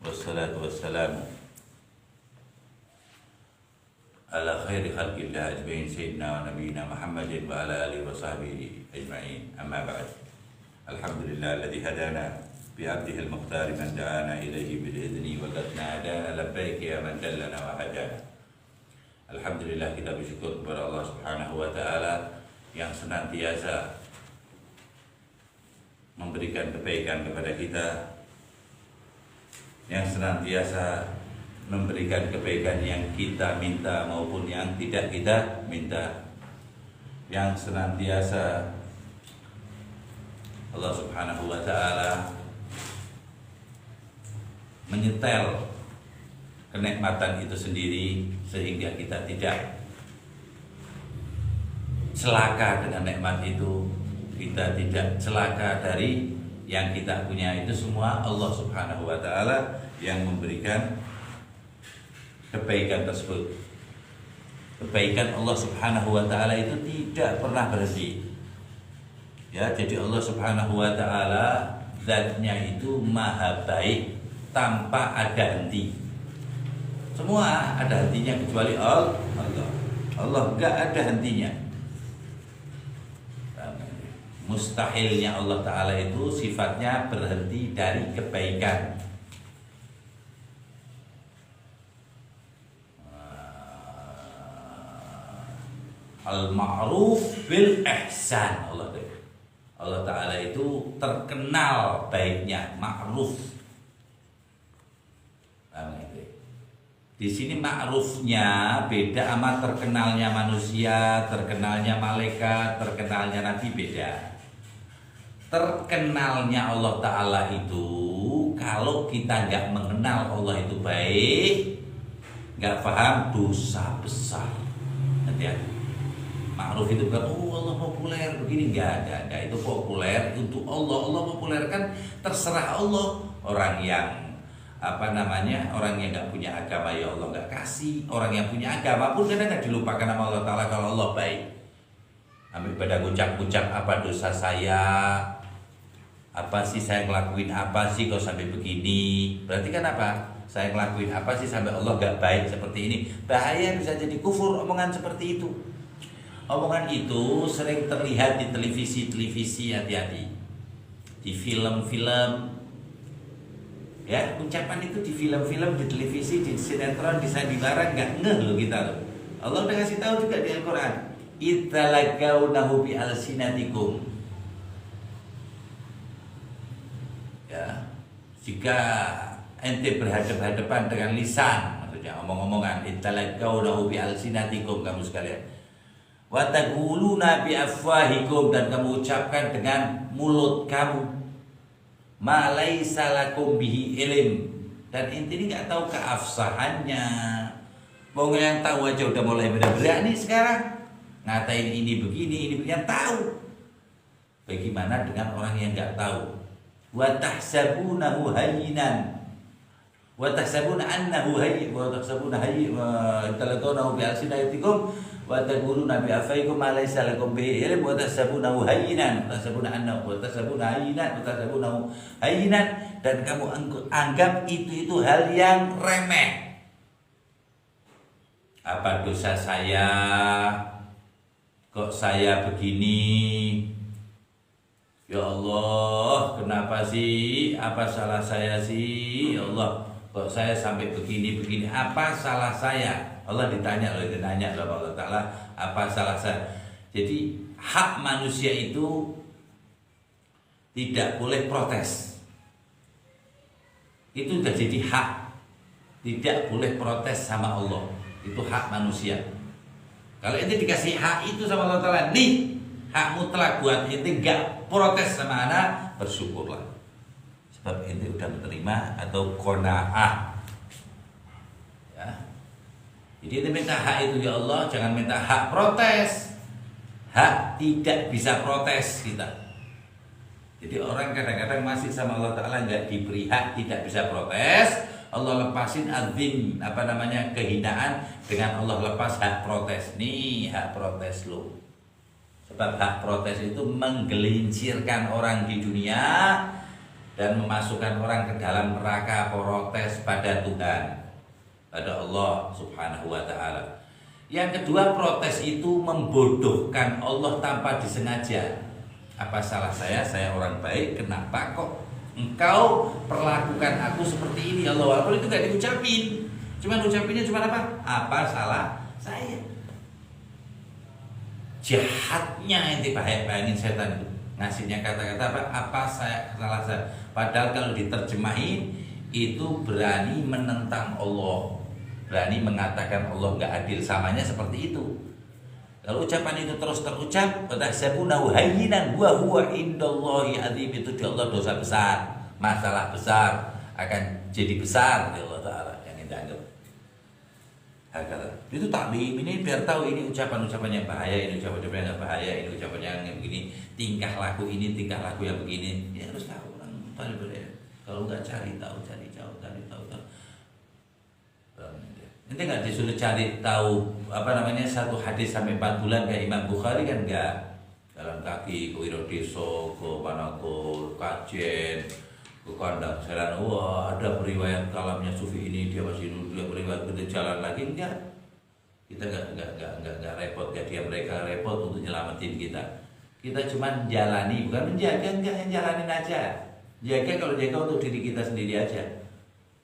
والصلاة والسلام على خير خلق الله أجمعين سيدنا ونبينا محمد وعلى آله وصحبه أجمعين. أما بعد، الحمد لله الذي هدانا بعبده المختار من دعانا إليه بالإذن وقدنا هدانا لبيك يا من دلنا وهدانا. Alhamdulillah, kita bersyukur kepada Allah Subhanahu wa Ta'ala yang senantiasa memberikan kebaikan kepada kita, yang senantiasa memberikan kebaikan yang kita minta maupun yang tidak kita minta, yang senantiasa Allah Subhanahu wa Ta'ala menyetel kenikmatan itu sendiri sehingga kita tidak celaka dengan nikmat itu, kita tidak celaka dari yang kita punya. Itu semua Allah Subhanahu wa Ta'ala yang memberikan kebaikan tersebut. Kebaikan Allah Subhanahu wa Ta'ala itu tidak pernah berhenti. Ya, jadi Allah Subhanahu wa Ta'ala zatnya itu maha baik tanpa ada henti. Semua ada hentinya kecuali Allah. Allah enggak ada hentinya. Mustahilnya Allah Ta'ala itu sifatnya berhenti dari kebaikan. Al-ma'ruf bil ihsan. Allah Ta'ala itu terkenal baiknya, ma'ruf. Di sini ma'rufnya beda sama terkenalnya manusia, terkenalnya malaikat, terkenalnya nabi, beda. Terkenalnya Allah Ta'ala itu kalau kita nggak mengenal Allah itu baik, nggak paham dosa besar. Nanti ya, ma'ruf itu bukan Allah populer begini, nggak ada. Itu populer untuk Allah. Allah populer kan terserah Allah. Orang yang orang yang nggak punya agama, ya Allah nggak kasih. Orang yang punya agama pun kadang nggak dilupakan sama Allah Ta'ala kalau Allah baik. Ambil pada ngucap-ngucap apa dosa saya, apa sih saya ngelakuin apa sih kok sampai begini. Berarti kan apa? Saya ngelakuin apa sih sampai Allah nggak baik seperti ini. Bahaya, bisa jadi kufur omongan seperti itu. Omongan itu sering terlihat di televisi, hati-hati. Di film-film. Ya, ucapan itu di film-film, di televisi, di sinetron, di sandiwara nggak ngeh loh kita loh. Allah udah kasih tahu juga di Al-Quran. Italagaunahu bi alsinatikum. Ya, jika ente berhadapan dengan lisan, maksudnya omong-omongan, italagaunahu bi alsinatikum, kamu sekalian. Wa taquluna bi afwahikum, dan kamu ucapkan dengan mulut kamu. Ma laisa lakum bihi ilm, dan inti ini nggak tahu keabsahannya. Mau yang tahu aja udah mulai berani sekarang ngatain ini begini yang tahu. Bagaimana dengan orang yang nggak tahu? Wa tahsabunahu hayyinan wa tahsabuna annahu hayyin wa tahsabuna hayyin wa talaqawnahu bi alsinatikum wa taquluna bi afaikum ma laysa lakum bihi ilm wa tahsabunahu hayyinan wa tahsabuna annahu wa tahsabuna hayyinan, dan kamu anggap itu hal yang remeh. Apa dosa saya? Kok saya begini? Ya Allah, kenapa sih? Apa salah saya sih? Ya Allah, kok saya sampai begini? Apa salah saya? Allah ditanya oleh Allah Ta'ala, apa salah saya? Jadi hak manusia itu tidak boleh protes. Itu sudah jadi hak. Tidak boleh protes sama Allah. Itu hak manusia. Kalau ente dikasih hak itu sama Allah Ta'ala, nih hak mutlak buat ente, gak protes sama anak, bersyukurlah. Sebab ente udah menerima atau qanaah. Ya. Jadi ente minta hak itu, ya Allah, jangan minta hak protes. Hak tidak bisa protes kita. Jadi orang kadang-kadang masih sama Allah Ta'ala nggak diberi hak, tidak bisa protes. Allah lepasin azim, kehinaan, dengan Allah lepas hak protes. Nih hak protes lo. Sebab hak protes itu menggelincirkan orang di dunia dan memasukkan orang ke dalam neraka, protes pada Tuhan, pada Allah Subhanahu wa taala. Yang kedua, protes itu membodohkan Allah tanpa disengaja. Apa salah saya orang baik, kenapa kok engkau perlakukan aku seperti ini Allah? Walaupun itu gak diucapin, cuman ucapinnya cuma apa? Apa salah saya? Jahatnya ente bayangin setan itu ngasihnya kata-kata apa? Apa salah saya? Padahal kalau diterjemahin itu berani menentang Allah, berani mengatakan Allah nggak adil, samanya seperti itu. Kalau ucapan itu terus terucap, fatahsabunahu hayyinan wa huwa indallahi azim, itu di Allah dosa besar, masalah besar akan jadi besar di Allah Taala yang dianggap. Itu taklim ini biar tahu ini ucapan-ucapan yang bahaya, ini ucapan-ucapan yang nggak bahaya, ini ucapan yang begini, tingkah laku ini, tingkah laku yang begini, ya harus tahu orang paling berbeda. Kalau nggak cari tahu. Nanti nggak disuruh cari tahu satu hadis sampai 4 bulan kayak Imam Bukhari kan nggak. Jalan kaki ke Wirodeso, ke Manado, Kajen, ke Kandang Selan. Wah, ada periwayat kalamnya sufi ini, dia masih dulu, dia periwayat kita jalan lagi enggak. Kita nggak repot, ya dia mereka repot untuk nyelamatin kita. Kita cuma jalani, bukan menjaga, enggak, jalanin aja. Jaga, kalau jaga untuk diri kita sendiri aja,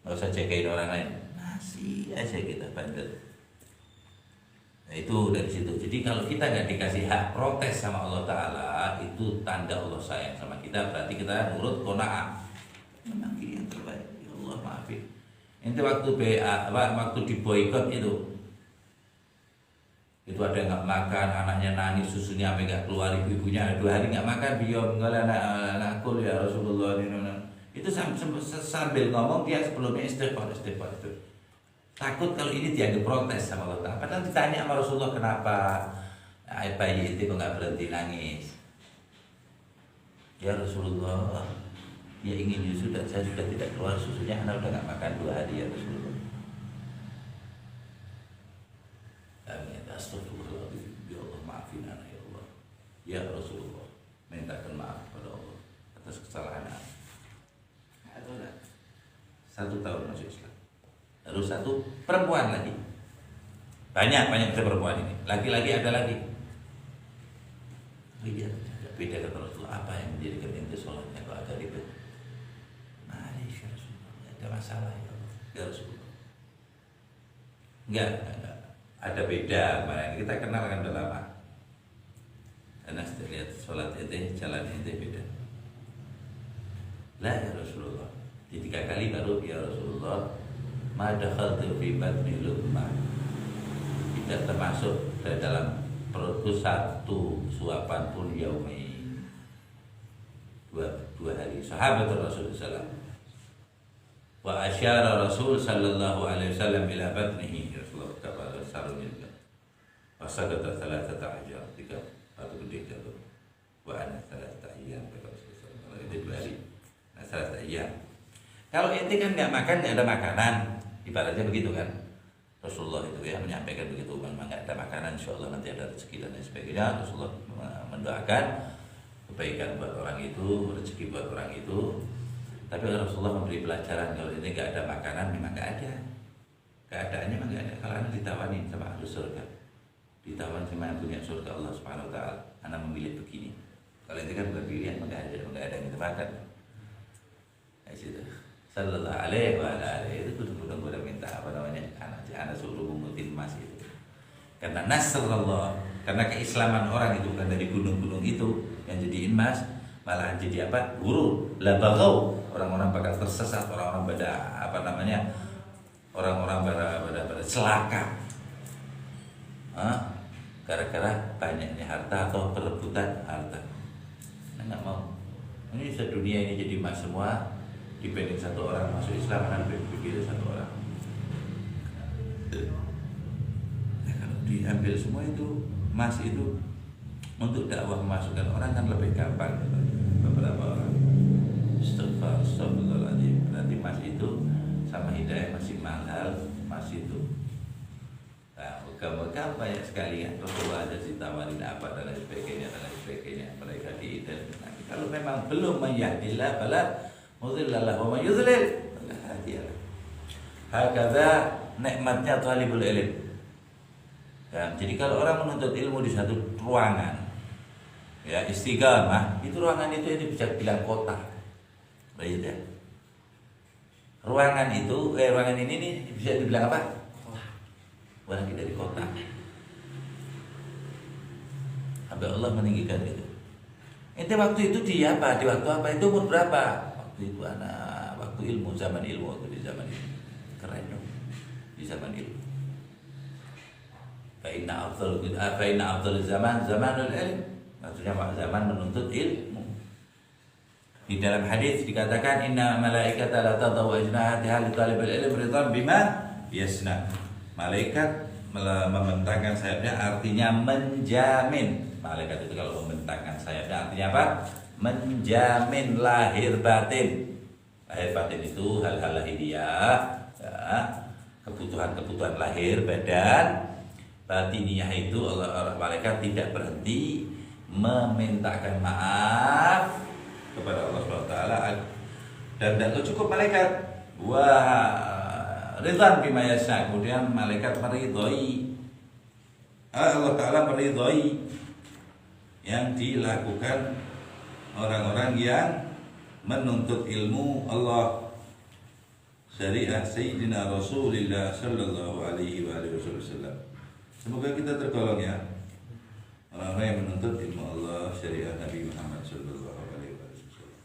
nggak usah jagain orang lain. Masih aja kita bandel. Nah itu dari situ. Jadi kalau kita nggak dikasih hak protes sama Allah Taala, itu tanda Allah sayang sama kita. Berarti kita nurut qanaah. Memang ini yang terbaik. Ya Allah maafin. Itu waktu waktu di boykot itu ada yang nggak makan, anaknya nangis, susunya sampai nggak keluar, ibunya 2 hari nggak makan, biom nggak anakku ya Rasulullah ini. Itu sambil ngomong dia sebelumnya istighfar. Takut kalau ini dianggap protes sama Allah Ta'ala. Padahal ditanya sama Rasulullah, kenapa bayi itu kok nggak berhenti nangis? Ya Rasulullah, dia ingin saya sudah tidak keluar susunya, anak udah nggak makan 2 hari ya Rasulullah. Amin. Astagfirullahaladzim. Ya Allah maafin anak ya Allah. Ya Rasulullah, mintakan maaf kepada Allah atas kesalahan anak. 1 tahun masuk Islam. Lalu 1 perempuan lagi. Banyak perempuan ini. Laki-laki ada lagi. Lihat, beda kata Rasulullah. Apa yang menjadikan ente sholatnya kalau agak ribet? Mari ya Rasulullah, ada masalah ya Allah. Ya Rasulullah. Enggak. Ada beda. Kita kenal kan udah lama. Karena setelah lihat sholat ente, jalan ente beda. Lah ya Rasulullah. Di 3 kali baru ya Rasulullah, ma dakhaltu fi batni luqmah, tidak termasuk dalam perutku 1 suapan pun yaumi, 2 hari. Sahabat Rasulullah SAW. Wa asyara Rasul sallallahu alaihi wasallam ila batnihi, Rasulullah kepada sarungnya. Wasagata 3 ajar, 3 batu gede jatuh. Wa ana 3 ayyam, Rasulullah. Itu 2 hari. Nah 3 ayyam. Kalau ente kan nggak makan, nggak ada makanan, ibaratnya begitu kan. Rasulullah itu ya menyampaikan begitu, memang nggak ada makanan, insya Allah nanti ada rezeki dan lain sebagainya. Rasulullah mendoakan kebaikan buat orang itu, rezeki buat orang itu. Tapi Rasulullah memberi pelajaran, kalau ente nggak ada makanan, memang nggak ada. Keadaannya memang nggak ada. Kalau anda ditawanin sama ahli surga, ditawan sama yang punya surga Allah Subhanahu Wa Taala, anda memilih begini. Kalau ente kan bukan pilihan, nggak ada yang kita makan. Nah, situ. Sallallahu alaihi wa alihi itu kudu minta anak suruh mengutin emas itu. Karena nasrullah, karena keislaman orang itu bukan dari gunung-gunung itu yang jadi emas, malah jadi apa? Guru, labagau, orang-orang bakal tersesat, orang-orang pada celaka. Gara-gara banyaknya harta atau perebutan harta. Nah, nggak mau. Ini sedunia ini jadi emas semua. Dibanding 1 orang masuk Islam, kan begitu 1 orang. Nah, kalau diambil semua itu emas itu untuk dakwah memasukkan orang kan lebih gampang. Beberapa orang astagfirullahaladzim, nanti emas itu sama hidayah masih mahal, emas itu. Nah, moga-moga banyak sekali kan Rasulullah ada ditawarin apa dan lain sebagainya. Mereka diidan. Nah, kalau memang belum menyahdillah bala mudilla lahu wa may yudlil fala hadiya lahu. Hakadha nikmatnya talibul ilm. Ya, jadi kalau orang menuntut ilmu di satu ruangan, ya istiqamah, itu ruangan itu bisa bilang kota. Baik ya. Ruangan itu, ruangan ini nih bisa dibilang apa? Kota. Ruangan dari kota. Sampai Allah meninggikan itu. Ente waktu itu di apa? Di waktu apa? Itu umur berapa? Waktu itu anak, waktu ilmu, zaman ilmu, waktu di zaman ilmu. Keren dong. Di zaman ilmu. Fa'inna afdal zaman zamanul ilm. Maksudnya zaman menuntut ilmu. Di dalam hadis dikatakan inna malaikata la tadau ajnahatiha li talibil ilm ridwan bima yasna. Malaikat membentangkan sayapnya artinya menjamin. Malaikat itu kalau membentangkan sayapnya artinya apa? Menjamin lahir batin. Lahir batin itu hal-hal lahiriah, ya, kebutuhan-kebutuhan lahir badan. Batiniah itu Allah malaikat tidak berhenti memintakan maaf kepada Allah SWT, dan tidak cukup malaikat wah ridwan bima yasna, kemudian malaikat meridhoi, Allah Ta'ala meridhoi yang dilakukan orang-orang yang menuntut ilmu Allah, syariat Sayyidina Rasulullah Sallallahu Alaihi Wasallam. Semoga kita tergolong ya orang-orang yang menuntut ilmu Allah, syariat Nabi Muhammad Sallallahu Alaihi Wasallam.